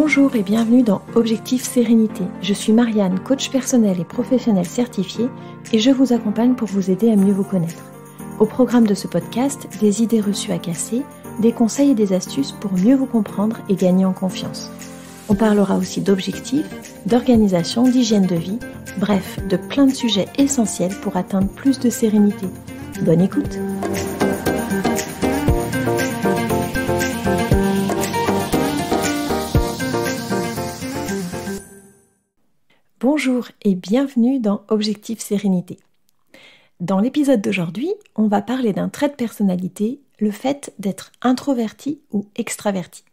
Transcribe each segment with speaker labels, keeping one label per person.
Speaker 1: Bonjour et bienvenue dans Objectif Sérénité. Je suis Marianne, coach personnel et professionnel certifié et je vous accompagne pour vous aider à mieux vous connaître. Au programme de ce podcast, des idées reçues à casser, des conseils et des astuces pour mieux vous comprendre et gagner en confiance. On parlera aussi d'objectifs, d'organisation, d'hygiène de vie, bref, de plein de sujets essentiels pour atteindre plus de sérénité. Bonne écoute! Bonjour et bienvenue dans Objectif Sérénité. Dans l'épisode d'aujourd'hui, on va parler d'un trait de personnalité, le fait d'être introverti ou extraverti.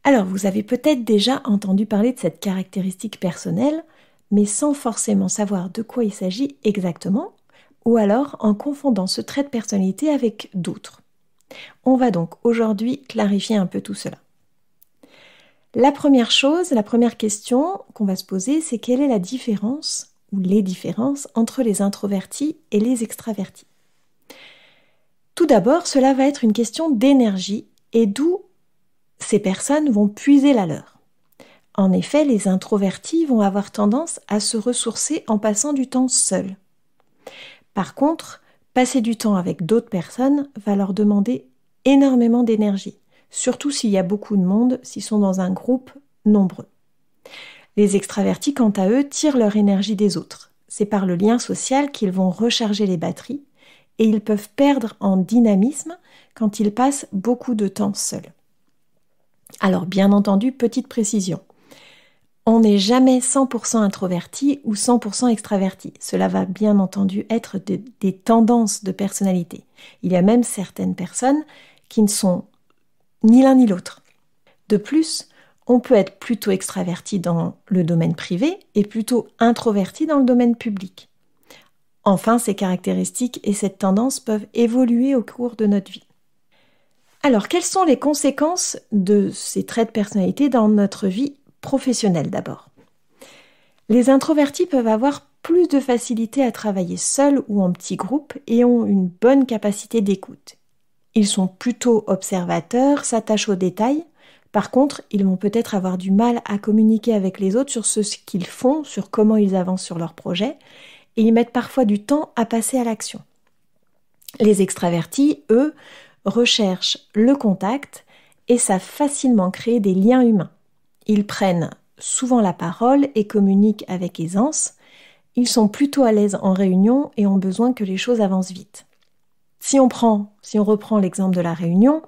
Speaker 1: Alors, vous avez peut-être déjà entendu parler de cette caractéristique personnelle, mais sans forcément savoir de quoi il s'agit exactement, ou alors en confondant ce trait de personnalité avec d'autres. On va donc aujourd'hui clarifier un peu tout cela. La première question qu'on va se poser, c'est quelle est la différence ou les différences entre les introvertis et les extravertis. Tout d'abord, cela va être une question d'énergie et d'où ces personnes vont puiser la leur. En effet, les introvertis vont avoir tendance à se ressourcer en passant du temps seuls. Par contre, passer du temps avec d'autres personnes va leur demander énormément d'énergie. Surtout s'il y a beaucoup de monde, s'ils sont dans un groupe nombreux. Les extravertis, quant à eux, tirent leur énergie des autres. C'est par le lien social qu'ils vont recharger les batteries et ils peuvent perdre en dynamisme quand ils passent beaucoup de temps seuls. Alors, bien entendu, petite précision. On n'est jamais 100% introverti ou 100% extraverti. Cela va bien entendu être des tendances de personnalité. Il y a même certaines personnes qui ne sont ni l'un ni l'autre. De plus, on peut être plutôt extraverti dans le domaine privé et plutôt introverti dans le domaine public. Enfin, ces caractéristiques et cette tendance peuvent évoluer au cours de notre vie. Alors, quelles sont les conséquences de ces traits de personnalité dans notre vie professionnelle d'abord ? Les introvertis peuvent avoir plus de facilité à travailler seuls ou en petits groupes et ont une bonne capacité d'écoute. Ils sont plutôt observateurs, s'attachent aux détails. Par contre, ils vont peut-être avoir du mal à communiquer avec les autres sur ce qu'ils font, sur comment ils avancent sur leur projet, et ils mettent parfois du temps à passer à l'action. Les extravertis, eux, recherchent le contact et savent facilement créer des liens humains. Ils prennent souvent la parole et communiquent avec aisance. Ils sont plutôt à l'aise en réunion et ont besoin que les choses avancent vite. Si on reprend l'exemple de la réunion,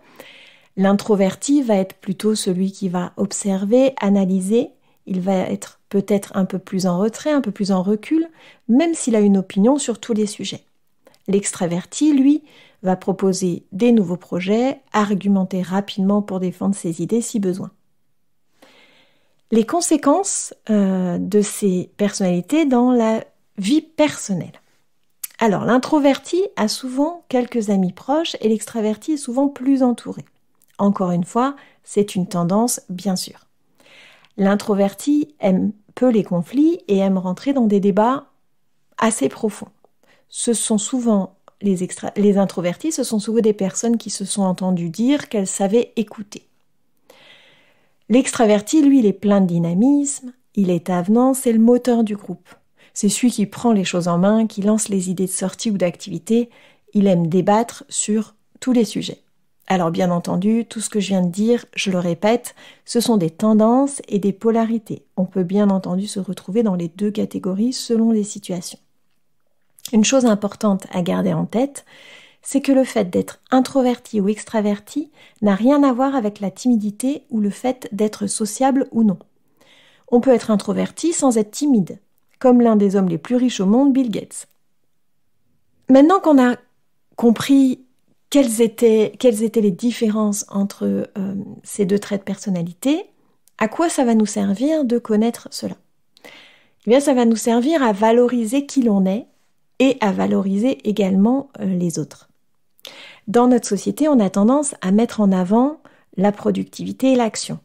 Speaker 1: l'introverti va être plutôt celui qui va observer, analyser. Il va être peut-être un peu plus en retrait, un peu plus en recul, même s'il a une opinion sur tous les sujets. L'extraverti, lui, va proposer des nouveaux projets, argumenter rapidement pour défendre ses idées si besoin. Les conséquences de ces personnalités dans la vie personnelle. Alors, l'introverti a souvent quelques amis proches et l'extraverti est souvent plus entouré. Encore une fois, c'est une tendance, bien sûr. L'introverti aime peu les conflits et aime rentrer dans des débats assez profonds. Les introvertis, ce sont souvent des personnes qui se sont entendues dire qu'elles savaient écouter. L'extraverti, lui, il est plein de dynamisme, il est avenant, c'est le moteur du groupe. C'est celui qui prend les choses en main, qui lance les idées de sortie ou d'activité. Il aime débattre sur tous les sujets. Alors bien entendu, tout ce que je viens de dire, je le répète, ce sont des tendances et des polarités. On peut bien entendu se retrouver dans les deux catégories selon les situations. Une chose importante à garder en tête, c'est que le fait d'être introverti ou extraverti n'a rien à voir avec la timidité ou le fait d'être sociable ou non. On peut être introverti sans être timide, comme l'un des hommes les plus riches au monde, Bill Gates. Maintenant qu'on a compris quelles étaient les différences entre ces deux traits de personnalité, à quoi ça va nous servir de connaître cela ? Eh bien, ça va nous servir à valoriser qui l'on est et à valoriser également les autres. Dans notre société, on a tendance à mettre en avant la productivité et l'action.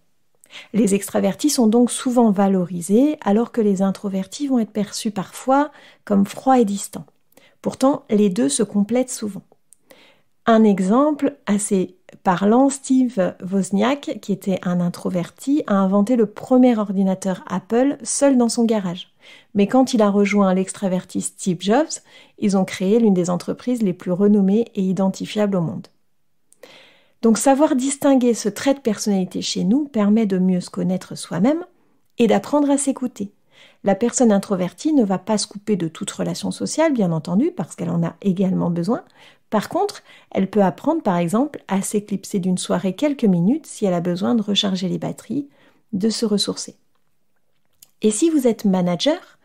Speaker 1: Les extravertis sont donc souvent valorisés, alors que les introvertis vont être perçus parfois comme froids et distants. Pourtant, les deux se complètent souvent. Un exemple assez parlant, Steve Wozniak, qui était un introverti, a inventé le premier ordinateur Apple seul dans son garage. Mais quand il a rejoint l'extraverti Steve Jobs, ils ont créé l'une des entreprises les plus renommées et identifiables au monde. Donc savoir distinguer ce trait de personnalité chez nous permet de mieux se connaître soi-même et d'apprendre à s'écouter. La personne introvertie ne va pas se couper de toute relation sociale, bien entendu, parce qu'elle en a également besoin. Par contre, elle peut apprendre, par exemple, à s'éclipser d'une soirée quelques minutes si elle a besoin de recharger les batteries, de se ressourcer. Et si vous êtes manager,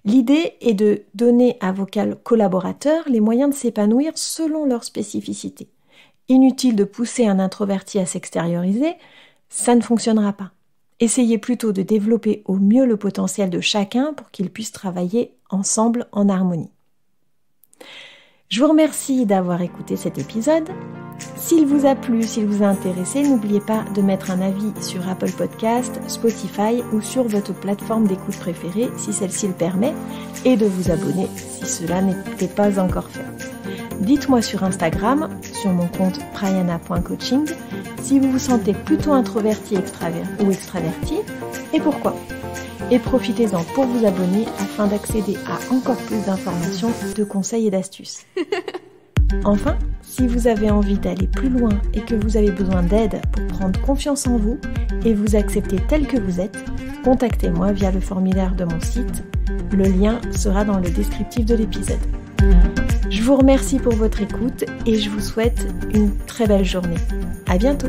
Speaker 1: l'idée est de donner à vos collaborateurs les moyens de s'épanouir selon leurs spécificités. Inutile de pousser un introverti à s'extérioriser, ça ne fonctionnera pas. Essayez plutôt de développer au mieux le potentiel de chacun pour qu'ils puissent travailler ensemble en harmonie. Je vous remercie d'avoir écouté cet épisode. S'il vous a plu, s'il vous a intéressé, n'oubliez pas de mettre un avis sur Apple Podcast, Spotify ou sur votre plateforme d'écoute préférée si celle-ci le permet et de vous abonner si cela n'était pas encore fait. Dites-moi sur Instagram, sur mon compte prayana.coaching, si vous vous sentez plutôt introverti ou extraverti et pourquoi. Et profitez-en pour vous abonner afin d'accéder à encore plus d'informations, de conseils et d'astuces. Enfin, si vous avez envie d'aller plus loin et que vous avez besoin d'aide pour prendre confiance en vous et vous accepter tel que vous êtes, contactez-moi via le formulaire de mon site. Le lien sera dans le descriptif de l'épisode. Je vous remercie pour votre écoute et je vous souhaite une très belle journée. À bientôt!